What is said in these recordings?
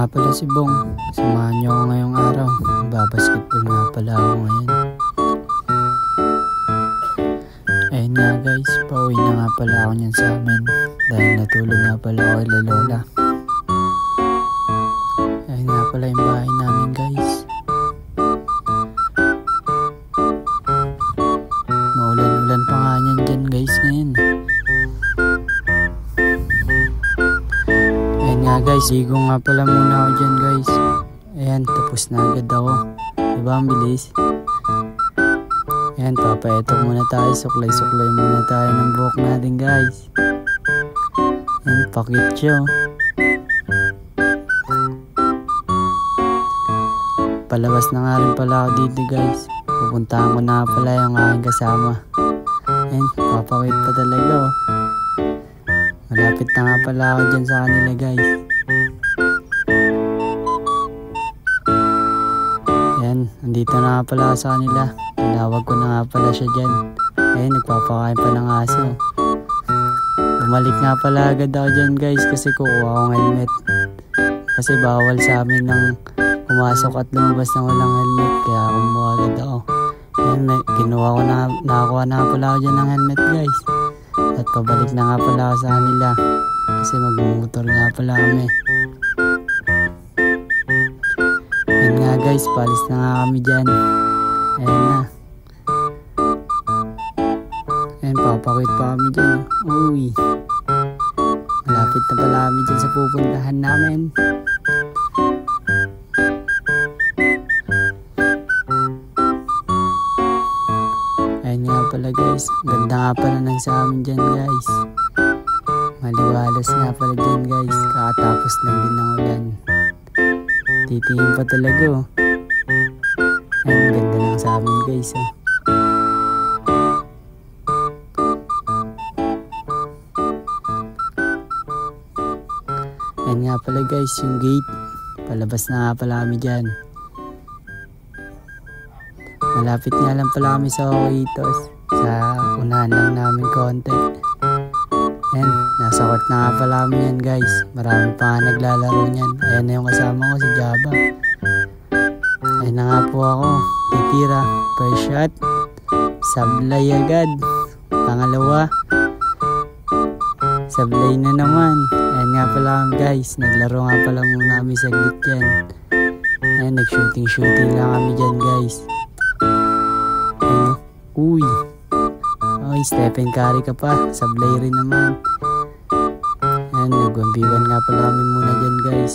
nga pala si Bong. Samahan niyo ako ngayong araw. Babasketball nga pala ako ngayon. Ayun nga guys, pauwi na nga pala ako niyan sa amin. Dahil natulog nga pala ako kay Lola. Ayun nga pala yung bahay namin guys. Maulan-ulan pa nga niyan dyan guys ngayon. Guys, ligo nga pala muna ako dyan guys. Ayan, tapos na agad ako. Diba ang bilis? Ayan, papaetok muna tayo. Suklay-suklay muna tayo ng buhok natin guys. Ayan, pakit siya. Palabas na nga rin pala ako dito guys. Pupuntahan ko na pala yung aking kasama. Ayan, papakit pa talaga oh. Malapit na nga pala ako dyan sa kanila guys. Ayan, nandito na nga pala sa kanila. Tinawag ko na nga pala siya dyan. Ayan, nagpapakain pa ng aso. Bumalik nga pala agad ako dyan guys kasi kukuha akong helmet. Kasi bawal sa amin ng pumasok at lumabas ng walang helmet. Kaya kumuha agad ako. Ayan, nakakuha na pala ako dyan ng helmet guys. At pabalik na nga pala ako sa kanila. Kasi magmumotor nga pala kami. Ayan nga guys, palis na nga kami dyan. Ayan na. Ayan, papakit pa kami dyan. Uy. Malapit na pala kami dyan sa pupuntahan namin. Ayan nga pala guys. Ganda nga pala ng sa amin dyan guys. Maliwalas nga pala dyan guys. Kakatapos lang din ng ulan. Titingin pa talaga oh. Ayan, ganda lang sa amin guys oh. Ayan nga pala guys yung gate. Palabas na nga pala kami dyan. Malapit nga lang pala kami sa Oitos. Sa unahan lang namin konti. Ayan, nasa court na nga pala kami yan guys. Marami pa nga naglalaro niyan. Ayan na yung kasama ko si Java. Ayan na nga po ako. Titira. First shot. Sablay agad. Pangalawa. Sablay na naman. Ayan nga pala kami guys. Naglaro nga pala muna kami saglit dyan. Ayan, nag-shooting lang kami dyan guys. Ayan, uy. Okay, Stephen Curry ka pa. Sablay rin naman. Ayan, nag-1v1 nga pala kami muna dyan guys.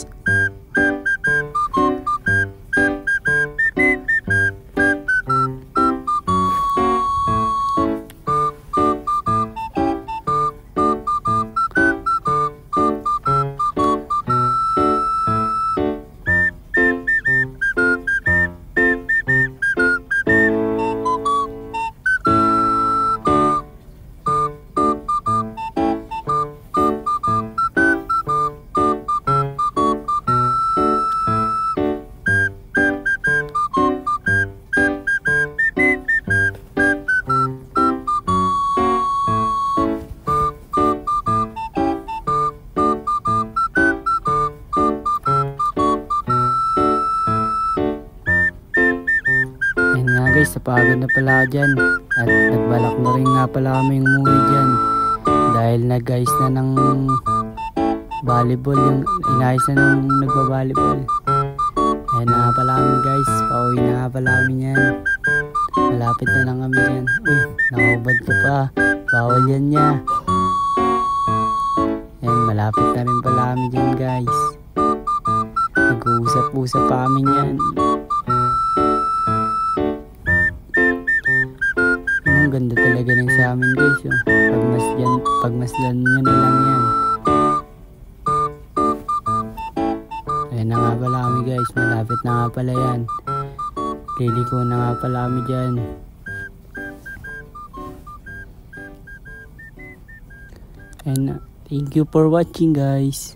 Guys, napagod na pala ako dyan at nagbalak na rin nga pala kami umuwi dyan dahil nag-ayos na ng volleyball, yung inayos na ng nagbabalibol. Ayan na nga pala kami guys, pauwi na nga pala kami yan. Malapit na lang kami dyan. Uy, nakahubad ka pa, bawal yan niya. Ayan, malapit na rin pala kami dyan guys. Nag-uusap-usap pa kami yan. Ganda talaga ng sa amin guys oh. Pagmasdan nyo na lang yan. Ayan na nga pala kami guys. Malapit na nga pala yan. Liliko na nga pala kami dyan. And thank you for watching guys.